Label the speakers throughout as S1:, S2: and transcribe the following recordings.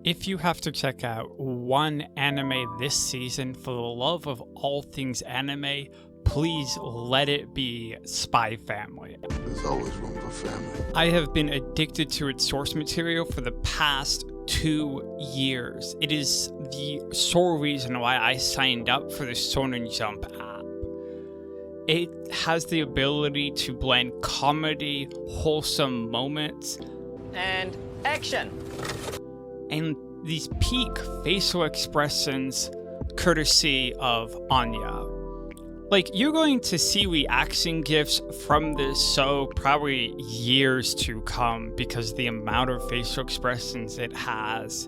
S1: If you have to check out one anime this season for the love of all things anime, please let it be Spy Family.
S2: There's always room for family.
S1: I have been addicted to its source material for the past 2 years. It is the sole reason why I signed up for the Shonen Jump app. It has the ability to blend comedy, wholesome moments,
S3: and action!
S1: and these peak facial expressions courtesy of Anya. Like, you're going to see reaction gifs from this show probably years to come because the amount of facial expressions it has.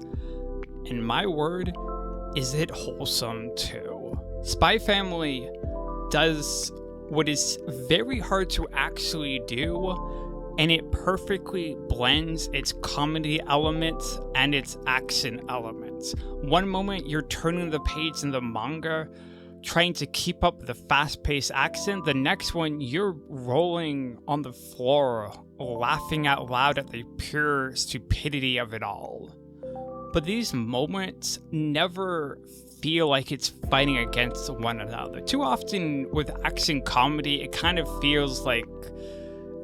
S1: And my word, is it wholesome too. Spy Family does what is very hard to actually do, and it perfectly blends its comedy elements and its action elements. One moment you're turning the page in the manga, trying to keep up the fast-paced action. The next one, you're rolling on the floor, laughing out loud at the pure stupidity of it all. But these moments never feel like it's fighting against one another. Too often with action comedy, it kind of feels like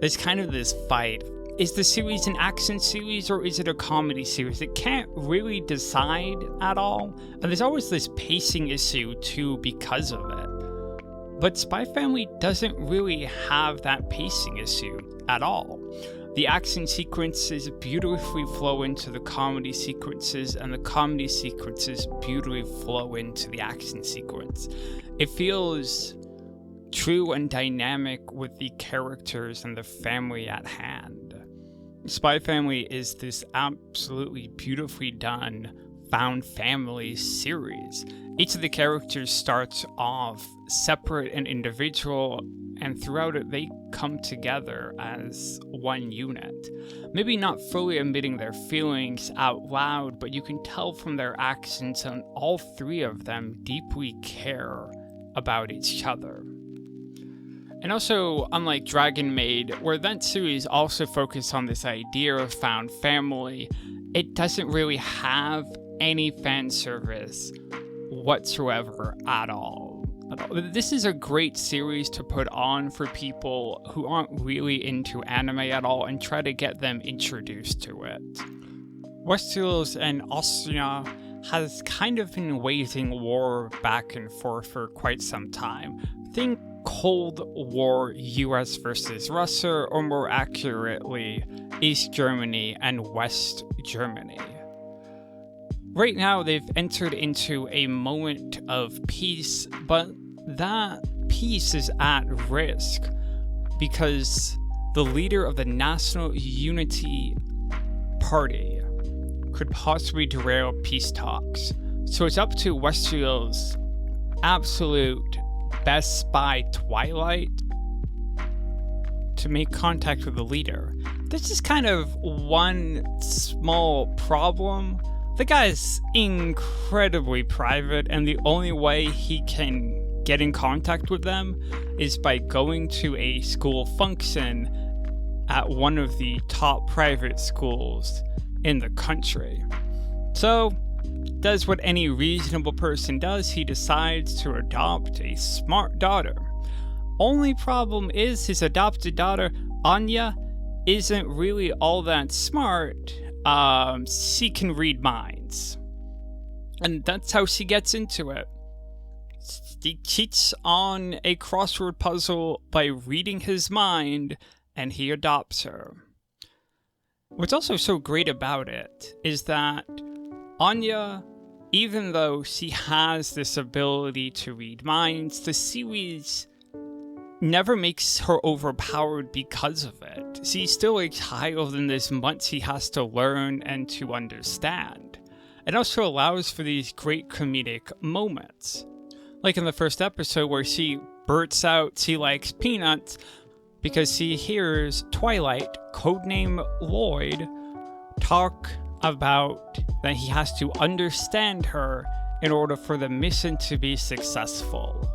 S1: there's kind of this fight. Is the series an action series or is it a comedy series? It can't really decide at all. And there's always this pacing issue too because of it. But Spy Family doesn't really have that pacing issue at all. The action sequences beautifully flow into the comedy sequences, and the comedy sequences beautifully flow into the action sequence. It feels true and dynamic with the characters and the family at hand. Spy Family is this absolutely beautifully done found family series. Each of the characters starts off separate and individual, and throughout it they come together as one unit. Maybe not fully admitting their feelings out loud, but you can tell from their actions that all three of them deeply care about each other. And also, unlike Dragon Maid, where that series also focused on this idea of found family, it doesn't really have any fan service whatsoever at all. This is a great series to put on for people who aren't really into anime at all and try to get them introduced to it. Westeros and Austria has kind of been waging war back and forth for quite some time. Think Cold War US versus Russia, or more accurately, East Germany and West Germany. Right now, they've entered into a moment of peace, but that peace is at risk because the leader of the National Unity Party could possibly derail peace talks. So it's up to Westerio's absolute best spy, Twilight, to make contact with the leader. This is kind of one small problem. The guy's incredibly private, and the only way he can get in contact with them is by going to a school function at one of the top private schools in the country. So, does what any reasonable person does. He decides to adopt a smart daughter. Only problem is his adopted daughter, Anya, isn't really all that smart. She can read minds. And that's how she gets into it. She cheats on a crossword puzzle by reading his mind, and he adopts her. What's also so great about it is that Anya, even though she has this ability to read minds, the series never makes her overpowered because of it. She's still a child, and there's much she has to learn and to understand. It also allows for these great comedic moments. Like in the first episode where she blurts out she likes peanuts because she hears Twilight, codename Lloyd, talk about that he has to understand her in order for the mission to be successful.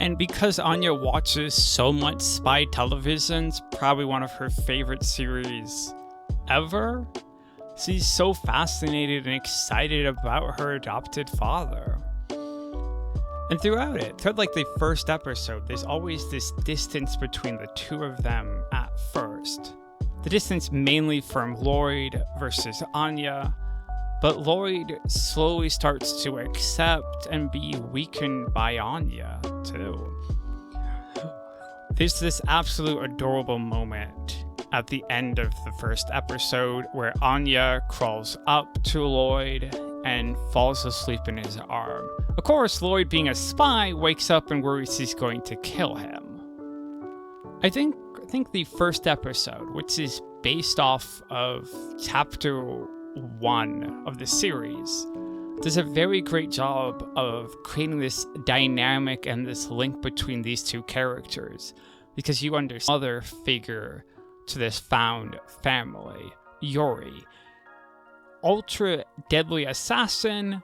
S1: And because Anya watches so much spy television, it's probably one of her favorite series ever, She's so fascinated and excited about her adopted father. And throughout like the first episode, there's always this distance between the two of them at first. The distance mainly from Lloyd versus Anya, but Lloyd slowly starts to accept and be weakened by Anya, too. There's this absolute adorable moment at the end of the first episode where Anya crawls up to Lloyd and falls asleep in his arm. Of course, Lloyd, being a spy, wakes up and worries he's going to kill him. I think the first episode, which is based off of chapter 1 of the series, does a very great job of creating this dynamic and this link between these two characters, because you understand the other figure to this found family, Yuri. Ultra deadly assassin,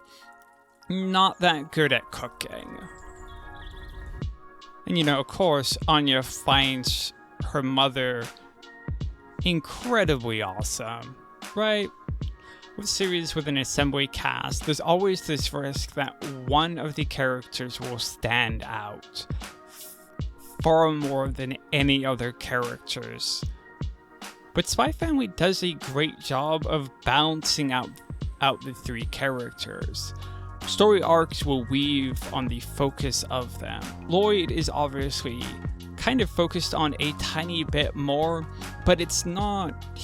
S1: not that good at cooking. And of course, Anya finds her mother incredibly awesome, right? With series with an assembly cast, there's always this risk that one of the characters will stand out far more than any other characters. But Spy Family does a great job of balancing out the three characters. Story arcs will weave on the focus of them. Lloyd is obviously kind of focused on a tiny bit more, but he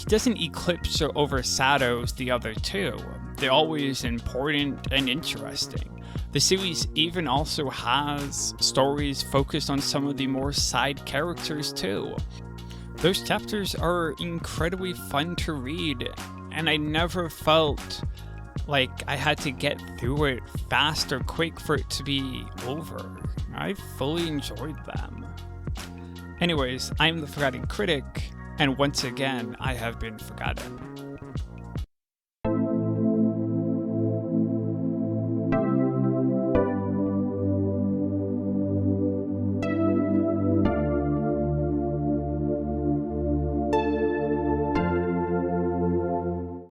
S1: doesn't eclipse or overshadows the other two. They're always important and interesting. The series even also has stories focused on some of the more side characters too. Those chapters are incredibly fun to read, and I never felt like I had to get through it fast or quick for it to be over. I fully enjoyed them. Anyways, I'm the Forgotten Critic, and once again, I have been forgotten.